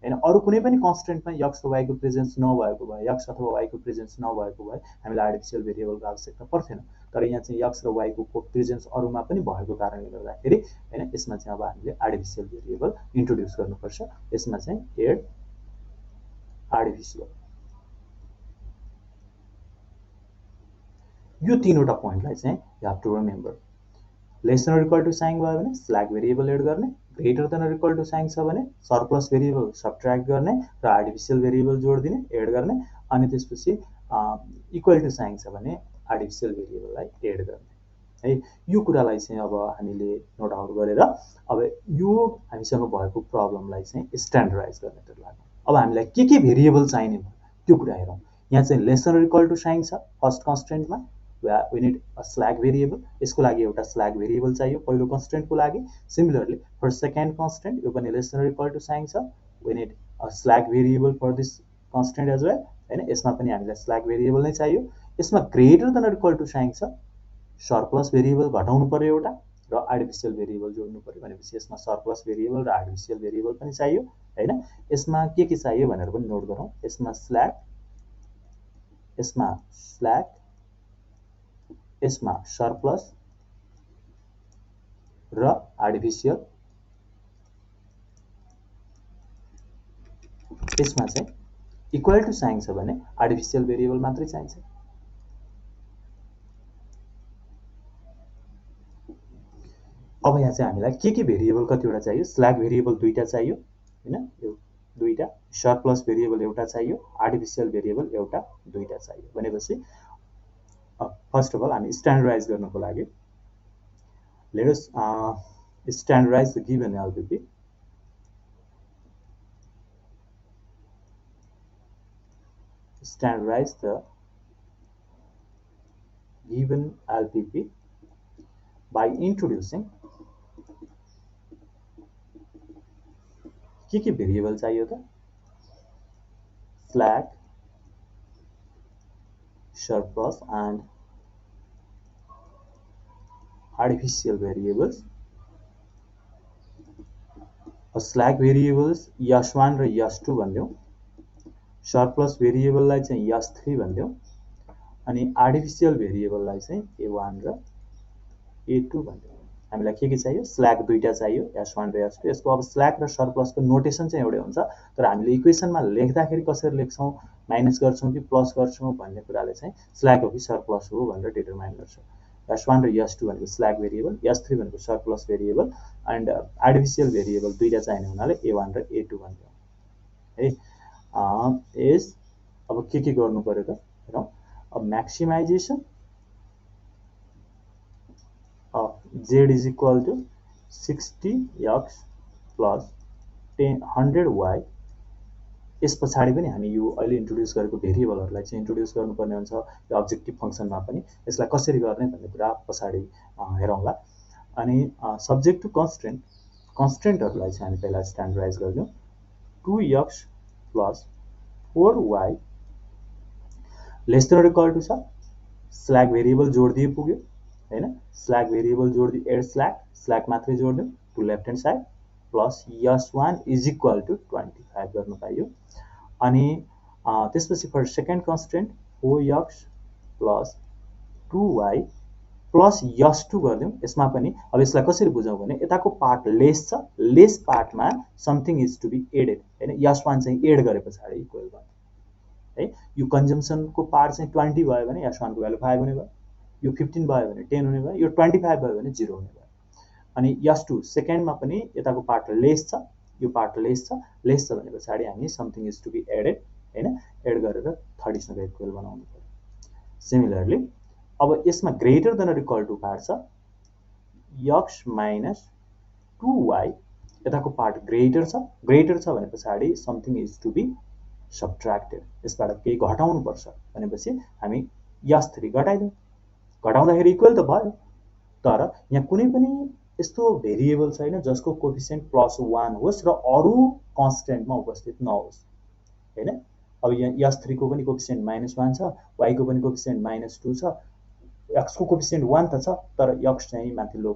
हैन अरू कुनै पनि कन्स्ट्यान्टमा x र y को प्रेजेन्स नभएको भए x अथवा y को प्रेजेन्स नभएको भए हामीलाई आर्टिफिसियल भेरिएबलको आवश्यकता पर्थेन तर यहाँ चाहिँ x र y को प्रेजेन्स अरूमा पनि भएको कारणले गर्दाखेरि हैन यसमा चाहिँ अब हामीले आर्टिफिसियल भेरिएबल इन्ट्रोड्युस गर्नुपर्छ यसमा चाहिँ एड आर्टिफिसियल यो तीनवटा पोइन्टलाई चाहिँ you have to remember less than equal to sign भयो भने स्ल्याक भेरिएबल एड गर्ने greater than equal to sign छ भने सरप्लस भेरिएबल सबट्र्याक्ट गर्ने र आर्टिफिसियल भेरिएबल जोड दिने एड गर्ने अनि त्यसपछि इक्वल टु साइन छ भने आर्टिफिसियल भेरिएबललाई एड गर्ने है यो कुरालाई चाहिँ अब हामीले नोट आउट गरेर अब यो हामीसँग भएको प्रब्लमलाई चाहिँ स्ट्यान्डर्डाइज गर्नेतिर लाग्छौँ अब हामीलाई के भेरिएबल चाहिने त्यो कुरा हेरौँ यहाँ चाहिँ less than equal to sign छ फर्स्ट कन्स्ट्यान्टमा we need a slack variable यसको लागि एउटा slack variable चाहियो पहिलो constraint को लागि similarly for second constant यो पनि less than or equal to sign छ we need a slack variable for this constant as well हैन यसमा पनि हामीलाई slack variable नै चाहियो यसमा greater than or equal to sign छ surplus variable घटाउनु पर्यो एउटा र artificial variable जोड्नु पर्यो भनेपछि यसमा surplus variable र artificial variable पनि चाहियो हैन यसमा के चाहियो भनेर पनि नोट गरौँ यसमा slack यसमा सरप्लस र आर्टिफिसियल यसमा चाहिँ इक्वल टु साइन छ भने आर्टिफिसियल भेरिएबल मात्रै चाहिन्छ अब यहाँ चाहिँ हामीलाई के भेरिएबल कतिवटा चाहियो, स्ल्याग भेरिएबल दुईटा चाहियो हैन, यो दुईटा, सरप्लस भेरिएबल एउटा चाहियो, आर्टिफिसियल भेरिएबल एउटा दुईटा चाहियो भनेपछि फर्स्ट अफ अल हामी स्ट्यान्डर्डाइज गर्नको लागि let us standardize the given LPP standardize the given LPP by introducing के भेरिएबल चाहियो त, slack, surplus and artificial variables. Slack variables S र यस2 भन्दियौ, सरप्लस भेरिएबललाई चाहिँ यस3 भन्दियौ अनि आर्टिफिसियल भेरिएबललाई चाहिँ a1 र a2 भन्दियौ। हामीलाई के चाहियो, स्ल्याग दुईटा चाहियो, s1 र s2। यसको अब स्ल्याग र सरप्लसको नोटेसन चाहिँ एउटै हुन्छ, तर हामीले इक्वेसनमा लेख्दाखेरि कसरी लेख्छौं, माइनस गर्छौं कि प्लस गर्छौं भन्ने कुराले चाहिँ स्ल्याग हो कि सरप्लस हो भनेर डिटरमाइन गर्छ। s1 र s2 भनेको स्ल्याग भेरिएबल, s3 भनेको surplus variable and artificial variable दुईटा चाहिने हुनाले a1 र a2 भन्दियौ है। इज अब के गर्नु पर्यो त हेरौं। अब maximisation of z is equal to 60x plus 100y। यस पछाडि पनि हामी यो अहिले इन्ट्रोड्युस गरेको भेरिएबलहरुलाई चाहिँ इन्ट्रोड्युस गर्नुपर्ने हुन्छ यो अब्जेक्टिभ फंक्सनमा पनि। यसलाई कसरी गर्ने भन्ने कुरा पछाडि हेरौँला। अनि सब्जेक्ट टु कन्स्ट्रेन्टहरुलाई चाहिँ हामी पहिला स्ट्यान्डर्डाइज गर्छौं। 2x plus 4y less than or equal to छ, स्ल्याग भेरिएबल जोड दिए पुग्यो हैन, स्ल्याग भेरिएबल जोड दिए, एड स्ल्याग मात्रै जोड दियो to left hand side plus s1 is equal to 25 गर्नु पाइयो। अनि त्यसपछि for second constraint 4x plus 2y plus s2 गर्दियौ। यसमा पनि अब यसलाई कसरी बुझौं भने यताको पार्ट लेस छ, लेस पार्टमा something is to be added हैन, s1 चाहिँ एड गरे पछाडी इक्वल भयो है। यो कन्जम्पसनको पार्ट चाहिँ 20 भयो भने s1 को भ्यालु 5 हुने भयो, यो 15 भयो भने 10 हुने भयो, यो 25 भयो भने 0 हुने भयो। अनि s2 सेकेन्डमा पनि यताको पार्ट लेस छ, यो पार्ट लेस छ भने पछाडी हामी something is to be added हैन, एड गरेर 30 सँग इक्वल बनाउनु पर्यो। सिमिलरली अब यसमा greater than or equal to part छ, x माइनस 2y यताको पार्ट ग्रेटर छ भने पछाडी something is to be subtracted, यसबाट केही घटाउनु पर्छ भनेपछि हामी s3 घटाइदियौ, घटाउँदाखेरि इक्वल त भयो, तर यहाँ कुनै पनि यस्तो भेरिएबल छैन जसको कोएफिसिएन्ट +1 होस् र अरु कन्स्टेन्टमा उपस्थित नहोस् हैन। अब यहाँ s3 को पनि कोएफिसिएन्ट -1 छ, y को पनि कोएफिसिएन्ट -2 छ, x को कोएफिसिएन्ट 1 त छ, तर x चाहिँ माथिल्लो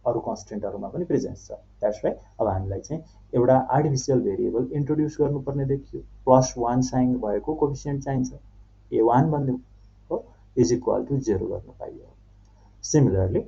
अरु कन्स्टेन्टहरुमा पनि प्रेजेन्स छ। That's right. अब हामीलाई चाहिँ एउटा आर्टिफिसियल भेरिएबल इन्ट्रोड्युस गर्नुपर्ने देखियो, +1 साइन भएको कोएफिसिएन्ट चाहिन्छ, a1 भन्दियौ हो, इज इक्वल टु 0 गर्नु पाइयो। Similarly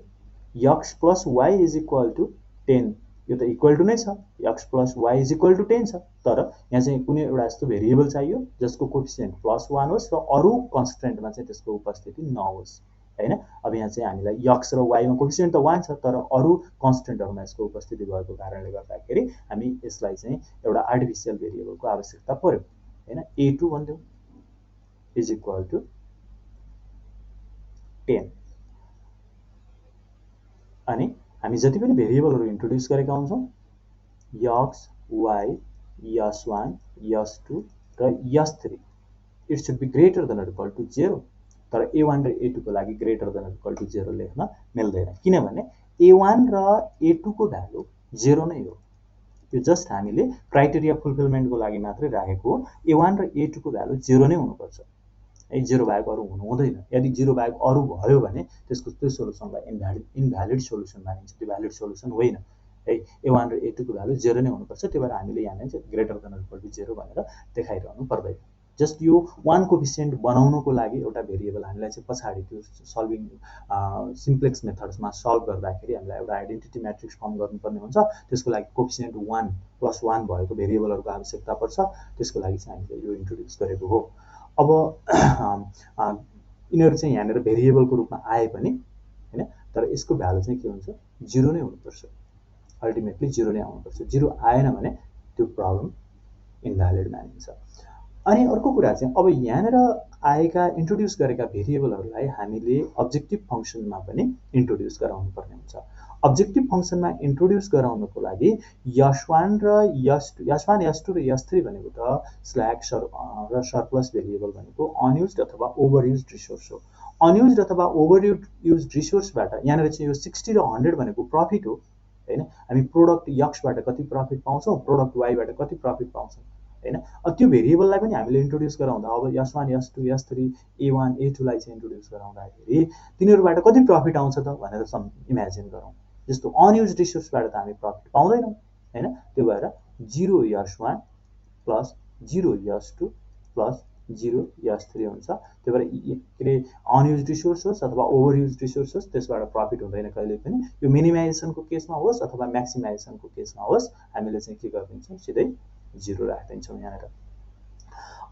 x plus y is equal to 10, यो त इक्वल टु नै छ, x plus y is equal to 10 छ, तर यहाँ चाहिँ कुनै एउटा यस्तो भेरिएबल चाहियो जसको कोएफिसिएन्ट +1 होस् र अरु कन्स्टेन्टमा चाहिँ त्यसको उपस्थिति नहोस् हैन। अब यहाँ चाहिँ हामीलाई x र y मा कोएफिसिएन्ट त 1 छ, तर अरु कन्स्टेन्टहरुमा यसको उपस्थिति भएको कारणले गर्दाखेरि हामी यसलाई चाहिँ एउटा आर्टिफिसियल भेरिएबलको आवश्यकता पर्यो हैन। a2 भन्दियौ is equal to 10। अनि हामी जति पनि भेरिएबलहरु इन्ट्रोड्युस गरेका हुन्छौं, x, y, s1, s2 र s3 it should be greater than or equal to 0, तर a1 र a2 को लागि greater than or equal to 0 लेख्न मिल्दैन, किनभने a1 र a2 को भ्यालु 0 नै हो। यो जस्ट हामीले क्राइटेरिया फुलफिलमेन्टको लागि मात्रै राखेको हो। a1 र a2 को भ्यालु 0 नै हुनुपर्छ है, 0 बाहेक अरु हुनु हुँदैन। यदि 0 बाहेक अरु भयो भने त्यसको त्यो सोलुसनलाई इनभ्यालिड सोलुसन मानिन्छ, त्यो भ्यालिड सोलुसन होइन है। a1 र a2 को भ्यालु 0 नै हुनुपर्छ, त्यही भएर हामीले यहाँ चाहिँ greater than or equal to 0 भनेर देखाइरहनु पर्दैन। जस्ट यो 1 कोएफिसिएन्ट बनाउनको लागि एउटा भेरिएबल हामीलाई चाहिँ पछाडी त्यो सल्भिङ सिम्प्लेक्स मेथड्समा सल्भ गर्दाखेरि हामीलाई एउटा आइडेन्टिटी म्याट्रिक्स फर्म गर्नुपर्ने हुन्छ, त्यसको लागि कोएफिसिएन्ट 1 +1 भएको भेरिएबलहरुको आवश्यकता पर्छ, त्यसको लागि चाहिँ हामीले यो इन्ट्रोड्युस गरेको हो। अब यिनीहरु चाहिँ यहाँनेर भेरिएबलको रूपमा आए पनि हैन, तर यसको भ्यालु चाहिँ के हुन्छ, 0 नै हुनुपर्छ, अल्टिमेटली 0 नै आउनुपर्छ। 0 आएन भने त्यो प्रब्लम इन्भ्यालिड मानिन्छ। अनि अर्को कुरा चाहिँ अब यहाँनिर आएका इन्ट्रोड्युस गरेका भेरिएबलहरूलाई हामीले अब्जेक्टिभ फङ्सनमा पनि इन्ट्रोड्युस गराउनु पर्ने हुन्छ। अब्जेक्टिभ फङ्सनमा इन्ट्रोड्युस गराउनको लागि यस1 र यस1 यस2 र यस3 भनेको त स्ल्याक र सरप्लस भेरिएबल भनेको अनयुज्ड अथवा ओभरयुज्ड रिसोर्स हो। अनयुज्ड अथवा ओभरयुज्ड रिसोर्सबाट यहाँनिर चाहिँ यो 60 र 100 भनेको प्रफिट हो हैन। हामी प्रोडक्ट यक्सबाट कति प्रफिट पाउँछौँ, प्रोडक्ट वाइबाट कति प्रफिट पाउँछौँ हैन। त्यो भेरिएबललाई पनि हामीले इन्ट्रोड्युस गराउँदा अब यस1 यस2 यस3 A1 A2 लाई चाहिँ इन्ट्रोड्युस गराउँदाखेरि तिनीहरूबाट कति प्रफिट आउँछ त भनेर इमेजिन गरौँ। जस्तो अनयुज्ड रिसोर्सबाट त हामी प्रफिट पाउँदैनौँ हैन। त्यो भएर 0 यस1 प्लस 0 यस2 प्लस 0 यस3 हुन्छ। त्यो भएर के अरे अनयुज्ड रिसोर्स होस् अथवा ओभरयुज्ड रिसोर्स होस् त्यसबाट प्रफिट हुँदैन कहिले पनि। यो मिनिमाइजेसनको केसमा होस् अथवा म्याक्सिमाइजेसनको केसमा होस् हामीले चाहिँ के गरिदिन्छौँ, सिधै 0 राखिदिन्छौँ यहाँनिर।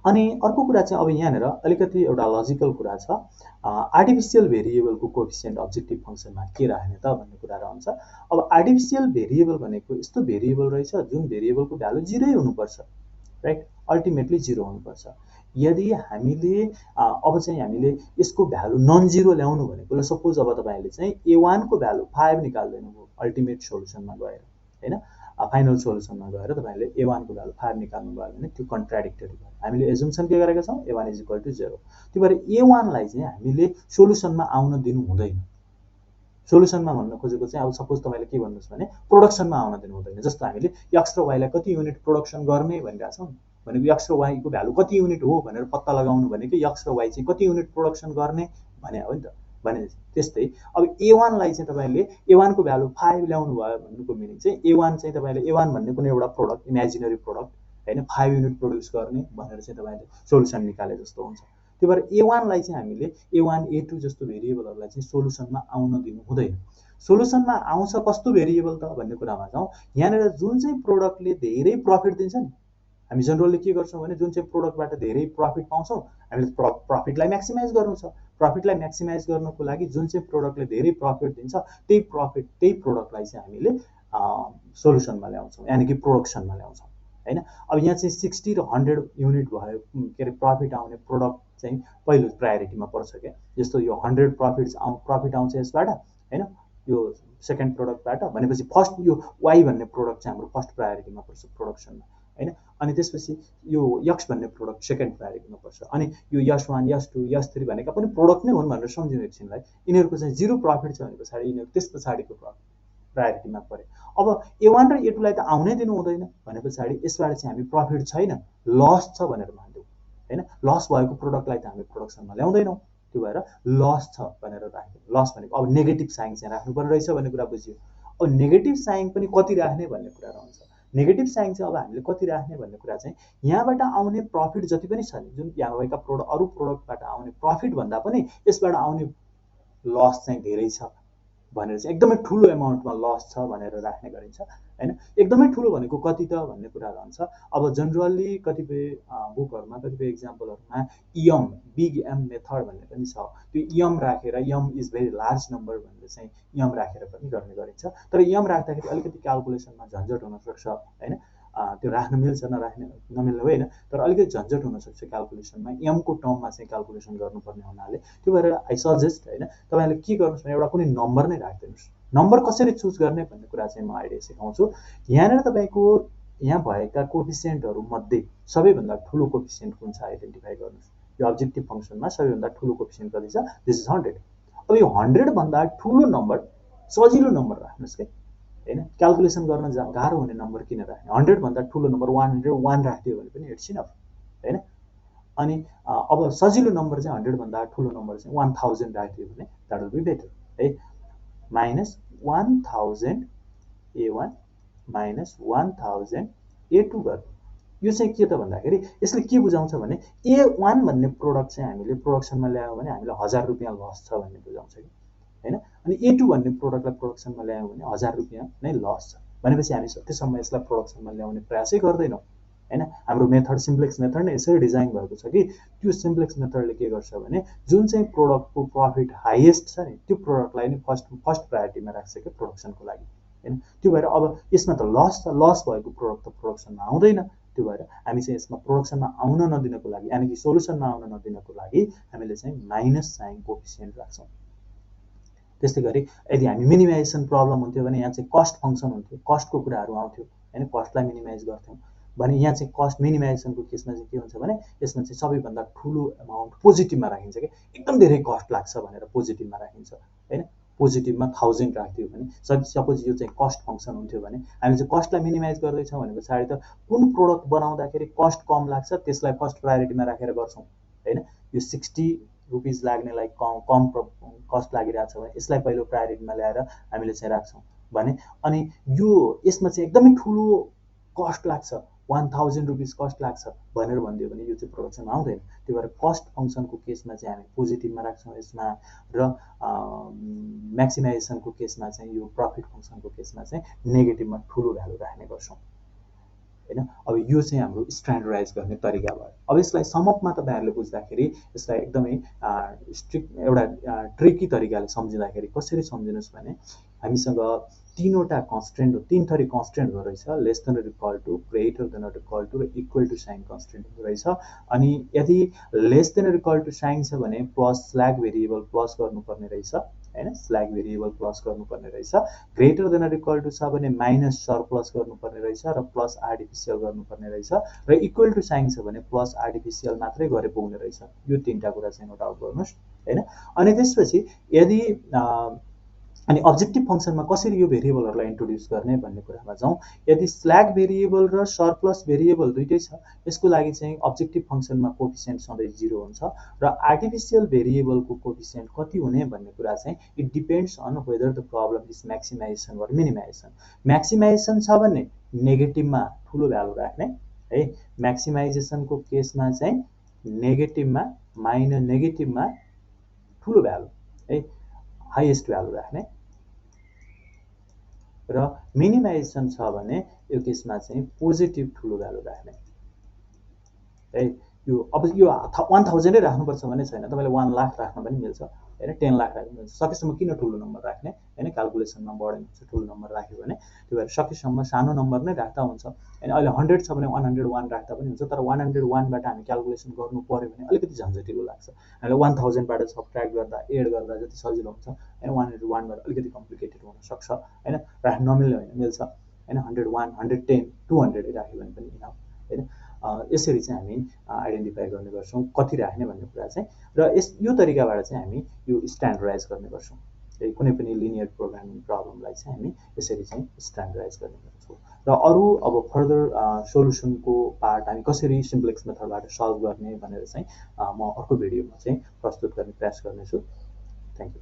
अनि अर्को कुरा चाहिँ अब यहाँनिर अलिकति एउटा लजिकल कुरा छ, आर्टिफिसियल भेरिएबलको कोएफिसिएन्ट अब्जेक्टिभ फङ्सनमा के राख्ने त भन्ने कुरा रहन्छ। अब आर्टिफिसियल भेरिएबल भनेको यस्तो भेरिएबल रहेछ जुन भेरिएबलको भ्यालु 0 हुनुपर्छ, राइट, अल्टिमेटली 0 हुनुपर्छ। यदि हामीले अब चाहिँ हामीले यसको भ्यालु नन जिरो ल्याउनु भनेको, ल सपोज अब तपाईँले चाहिँ A1 को भ्यालु 5 निकाल्दैन भयो अल्टिमेट सोलुसनमा गएर हैन, फाइनल सोलुसनमा गएर तपाईँले A1 को भ्यालु 5 निकाल्नु भयो भने त्यो कन्ट्राडिक्टरी भयो। हामीले एजुम्सन के गरेका छौँ, A1 = 0। त्यो भएर A1 लाई चाहिँ हामीले सोलुसनमा आउन दिनु हुँदैन। सोलुसनमा भन्न खोजेको चाहिँ अब सपोज तपाईँले के भन्नुहोस् भने प्रोडक्सनमा आउन दिनु हुँदैन। जस्तो हामीले एक्स र वाइलाई कति युनिट प्रोडक्सन गर्ने भनिरहेको छौँ भनेको एक्स र वाइको भ्यालु कति युनिट हो भनेर पत्ता लगाउनु भनेको एक्स र वाइ चाहिँ कति युनिट प्रोडक्सन गर्ने भने हो नि त। भने त्यस्तै अब A1 लाई चाहिँ तपाईँले A1 को भ्यालु 5 ल्याउनु भयो भन्नुको मिनिङ चाहिँ A1 चाहिँ तपाईँले A1 भन्ने कुनै एउटा प्रोडक्ट, इमेजिनरी प्रोडक्ट हैन, 5 युनिट प्रोड्युस गर्ने भनेर चाहिँ तपाईँले सोलुसन निकाले जस्तो हुन्छ। त्यो भएर A1 लाई चाहिँ हामीले A1 A2 जस्तो भेरिएबलहरूलाई चाहिँ सोलुसनमा आउन दिनु हुँदैन। सोलुसनमा आउँछ कस्तो भेरिएबल त भन्ने कुरामा जाउँ। यहाँनिर जुन चाहिँ प्रोडक्टले धेरै प्रफिट दिन्छ नि, हामी जनरली के गर्छौँ भने जुन चाहिँ प्रोडक्टबाट धेरै प्रफिट पाउँछौँ हामीले प्रफिटलाई म्याक्सिमाइज गर्नु छ। प्रफिटलाई म्याक्सिमाइज गर्नको लागि जुन चाहिँ प्रोडक्टले धेरै प्रफिट दिन्छ त्यही प्रोडक्टलाई चाहिँ हामीले सोलुसनमा ल्याउँछौँ, यानि कि प्रोडक्सनमा ल्याउँछौँ हैन। अब यहाँ चाहिँ 60 र 100 युनिट भयो के अरे प्रफिट आउने प्रोडक्ट चाहिँ पहिलो प्रायोरिटीमा पर्छ क्या। जस्तो यो 100 प्रफिट आउँछ यसबाट हैन, यो सेकेन्ड प्रोडक्टबाट भनेपछि फर्स्ट यो वाइ भन्ने प्रोडक्ट चाहिँ हाम्रो फर्स्ट प्रायोरिटीमा पर्छ प्रोडक्सनमा हैन। अनि त्यसपछि यो यक्स भन्ने प्रोडक्ट सेकेन्ड प्रायोरिटीमा पर्छ। अनि यो यस1 यस2 यस3 भनेका पनि प्रोडक्ट नै हुन् भनेर सम्झिनु एकछिनलाई। यिनीहरूको चाहिँ 0 प्रफिट छ भने पछाडि यिनीहरू त्यस पछाडिको प्रायोरिटीमा परे। अब A1 र A2 लाई त आउनै दिनु हुँदैन भने पछाडि यसबाट चाहिँ हामी प्रफिट छैन लस छ भनेर मान्छौँ हैन। लस भएको प्रोडक्टलाई त हामी प्रोडक्सनमा ल्याउँदैनौँ, त्यो भएर लस छ भनेर राख्यौँ। लस भनेको अब नेगेटिभ साइन चाहिँ राख्नुपर्ने रहेछ भन्ने कुरा बुझियो। अब नेगेटिभ साइन पनि कति राख्ने भन्ने कुरा रहन्छ। नेगेटिभ साइन चाहिँ अब हामीले कति राख्ने भन्ने कुरा चाहिँ यहाँबाट आउने प्रफिट जति पनि छ नि, जुन यहाँ भएका अरू प्रोडक्टबाट आउने प्रफिट भन्दा पनि यसबाट आउने लस चाहिँ धेरै छ भनेर चाहिँ एकदमै ठुलो एमाउन्टमा लस छ भनेर राख्ने गरिन्छ हैन। एकदमै ठुलो भनेको कति त भन्ने कुरा रहन्छ। अब जनरली कतिपय बुकहरूमा कतिपय इक्जाम्पलहरूमा यम बिग एम मेथड भन्ने पनि छ। त्यो यम राखेर यम इज भेरी लार्ज नम्बर भनेर चाहिँ यम राखेर पनि गर्ने गरिन्छ। तर यम राख्दाखेरि अलिकति क्यालकुलेसनमा झन्झट हुनसक्छ हैन। त्यो राख्न मिल्छ नमिल्ने होइन, तर अलिकति झन्झट हुनसक्छ क्यालकुलेसनमा, एमको टर्ममा चाहिँ क्यालकुलेसन गर्नुपर्ने हुनाले। त्यो भएर आई सजेस्ट होइन तपाईँले के गर्नुहोस् भने एउटा कुनै नम्बर नै राखिदिनुहोस्। नम्बर कसरी चुज गर्ने भन्ने कुरा चाहिँ म आइडिया सिकाउँछु। यहाँनिर तपाईँको यहाँ भएका कोएफिसिएन्टहरू मध्ये सबैभन्दा ठुलो कोएफिसिएन्ट कुन छ आइडेन्टिफाई गर्नुहोस्। यो अब्जेक्टिभ फङ्सनमा सबैभन्दा ठुलो कोएफिसिएन्ट कति छ, दिस इज 100। अब यो 100 भन्दा ठुलो नम्बर सजिलो नम्बर राख्नुहोस् के हैन। क्यालकुलेसन गर्न गाह्रो हुने नम्बर किन राख्ने। 100 भन्दा ठुलो नम्बर 101 राखिदियो भने पनि इट्स इनफ हैन। अनि अब सजिलो नम्बर चाहिँ 100 भन्दा ठुलो नम्बर चाहिँ 1000 राखिदियो भने द्याट विल बी बेटर है। -1000 A1 -1000 A2 गर्नु। यो चाहिँ के त भन्दाखेरि यसले के बुझाउँछ भने A1 भन्ने प्रोडक्ट चाहिँ हामीले प्रोडक्सनमा ल्यायौँ भने हामीलाई 1000 रुपैयाँ लस छ भन्ने बुझाउँछ कि हैन। अनि A2 भन्ने प्रोडक्टलाई प्रोडक्सनमा ल्यायौँ भने 1000 रुपैयाँ नै लस छ भनेपछि हामी सकेसम्म यसलाई प्रोडक्सनमा ल्याउने प्रयासै गर्दैनौँ हैन। हाम्रो मेथड सिम्प्लेक्स मेथड नै यसरी डिजाइन भएको छ कि त्यो सिम्प्लेक्स मेथडले के गर्छ भने जुन चाहिँ प्रोडक्टको प्रफिट हाइएस्ट छ नि त्यो प्रोडक्टलाई नै फर्स्ट प्रायोरिटीमा राख्छ कि प्रोडक्सनको लागि हैन। त्यो भएर अब यसमा त लस भएको प्रोडक्ट त प्रोडक्सनमा आउँदैन। त्यो भएर हामी चाहिँ यसमा प्रोडक्सनमा आउन नदिनको लागि यानि कि सोलुसनमा आउन नदिनको लागि हामीले चाहिँ माइनस साइन कोएफिसिएन्ट राख्छौँ। त्यस्तै गरी यदि हामी मिनिमाइजेसन प्रब्लम हुन्थ्यो भने यहाँ चाहिँ कस्ट फङ्सन हुन्थ्यो, कस्टको कुराहरू आउँथ्यो हैन, कस्टलाई मिनिमाइज गर्थ्यौँ भने यहाँ चाहिँ कस्ट मिनिमाइजेसनको केसमा चाहिँ के हुन्छ भने यसमा चाहिँ सबैभन्दा ठुलो एमाउन्ट पोजिटिभमा राखिन्छ कि एकदम धेरै कस्ट लाग्छ भनेर पोजिटिभमा राखिन्छ हैन। पोजिटिभमा 1000 राखिदियो भने सपोज यो चाहिँ कस्ट फङ्सन हुन्थ्यो भने हामीले चाहिँ कस्टलाई मिनिमाइज गर्दैछौँ भने पछाडि त कुन प्रोडक्ट बनाउँदाखेरि कस्ट कम लाग्छ त्यसलाई फर्स्ट प्रायोरिटीमा राखेर गर्छौँ हैन। यो 60 रुपिस लाग्नेलाई कम कस्ट लागिरहेछ भने यसलाई पहिलो प्रायोरिटीमा ल्याएर हामीले चाहिँ राख्छौँ भने अनि यो यसमा चाहिँ एकदमै ठुलो कस्ट लाग्छ 1000 रुपिस कस्ट लाग्छ भनेर भनिदियो भने यो चाहिँ प्रोडक्सनमा आउँदैन। त्यो भएर कस्ट फङ्सनको केसमा चाहिँ हामी पोजिटिभमा राख्छौँ यसमा र म्याक्सिमाइजेसनको केसमा चाहिँ यो प्रफिट फङ्सनको केसमा चाहिँ नेगेटिभमा ठुलो भ्यालु राख्ने गर्छौँ हैन। अब यो चाहिँ हाम्रो स्ट्यान्डर्डाइज गर्ने तरिका भयो। अब यसलाई समअपमा तपाईँहरूले बुझ्दाखेरि यसलाई एकदमै स्ट्रिक्ट एउटा ट्रिकी तरिकाले सम्झिँदाखेरि कसरी सम्झिनुहोस् भने हामीसँग तीनवटा कन्स्ट्रेन्ट हो, तीन थरी कन्स्ट्रेन्ट हुँदो रहेछ, less than equal to, greater than equal to र इक्वल टु साइन कन्स्ट्रेन्ट हुँदो रहेछ। अनि यदि less than equal to sign छ भने प्लस स्ल्याग भेरिएबल प्लस गर्नुपर्ने रहेछ हैन, स्ल्याग भेरिएबल प्लस गर्नुपर्ने रहेछ। ग्रेटर देन इक्वल टु छ भने माइनस सरप्लस गर्नुपर्ने रहेछ र प्लस आर्टिफिसियल गर्नुपर्ने रहेछ र इक्वल टु साइन छ भने प्लस आर्टिफिसियल मात्रै गरे पुग्ने रहेछ। यो तीनटा कुरा चाहिँ नोट आउट गर्नुहोस् हैन। अनि त्यसपछि यदि अनि अब्जेक्टिभ फङ्सनमा कसरी यो भेरिएबलहरूलाई इन्ट्रोड्युस गर्ने भन्ने कुरामा जाउँ। यदि स्ल्याग भेरिएबल र सरप्लस भेरिएबल दुइटै छ यसको लागि चाहिँ अब्जेक्टिभ फङ्सनमा कोएफिसिएन्ट सधैँ 0 हुन्छ र आर्टिफिसियल भेरिएबलको कोएफिसिएन्ट कति हुने भन्ने कुरा चाहिँ it depends on whether the problem is maximization वा मिनिमाइजेसन। म्याक्सिमाइजेसन छ भने नेगेटिभमा ठुलो भ्यालु राख्ने है, म्याक्सिमाइजेसनको केसमा चाहिँ नेगेटिभमा नेगेटिभमा ठुलो भ्यालु है, हाइएस्ट भ्यालु राख्ने र मिनिमाइजेसन छ भने यो केसमा चाहिँ पोजिटिभ ठुलो भ्यालु राख्ने है। यो अब यो 1000 नै राख्नुपर्छ भने छैन, तपाईँले 1 लाख राख्न पनि मिल्छ हैन, 10 लाख राख्न मिल्छ। सकेसम्म किन ठुलो नम्बर राख्ने हैन, क्याल्कुलेसनमा बढ्यो भने ठुलो नम्बर राख्यो भने त्यो भएर सकेसम्म सानो नम्बर नै राख्दा हुन्छ हैन। अहिले 100 छ भने 101 राख्दा पनि हुन्छ, तर 101 बाट हामी क्याल्कुलेसन गर्नु पर्यो भने अलिकति झन्झटिलो लाग्छ। हामीले 1000 बाट सबट्र्याक्ट गर्दा एड गर्दा जति सजिलो हुन्छ हैन 101 बाट अलिकति कम्प्लिकेटेड हुन सक्छ हैन, राख्न नमिल्ने होइन, मिल्छ हैन। 101 110 200 राख्यो भने पनि इनफ हैन। यसरी चाहिँ हामी आइडेन्टिफाई गर्ने गर्छौँ कति राख्ने भन्ने कुरा चाहिँ। र यो तरिकाबाट चाहिँ हामी यो स्ट्यान्डर्डाइज गर्ने गर्छौँ। कुनै पनि लिनियर प्रोग्रामिङ प्रब्लमलाई चाहिँ हामी यसरी चाहिँ स्ट्यान्डर्डाइज गर्ने गर्छौँ। र अरू अब फर्दर सोलुसनको पार्ट हामी कसरी सिम्प्लेक्स मेथडबाट सल्भ गर्ने भनेर चाहिँ म अर्को भिडियोमा चाहिँ प्रस्तुत गर्ने प्रयास गर्नेछु। Thank you.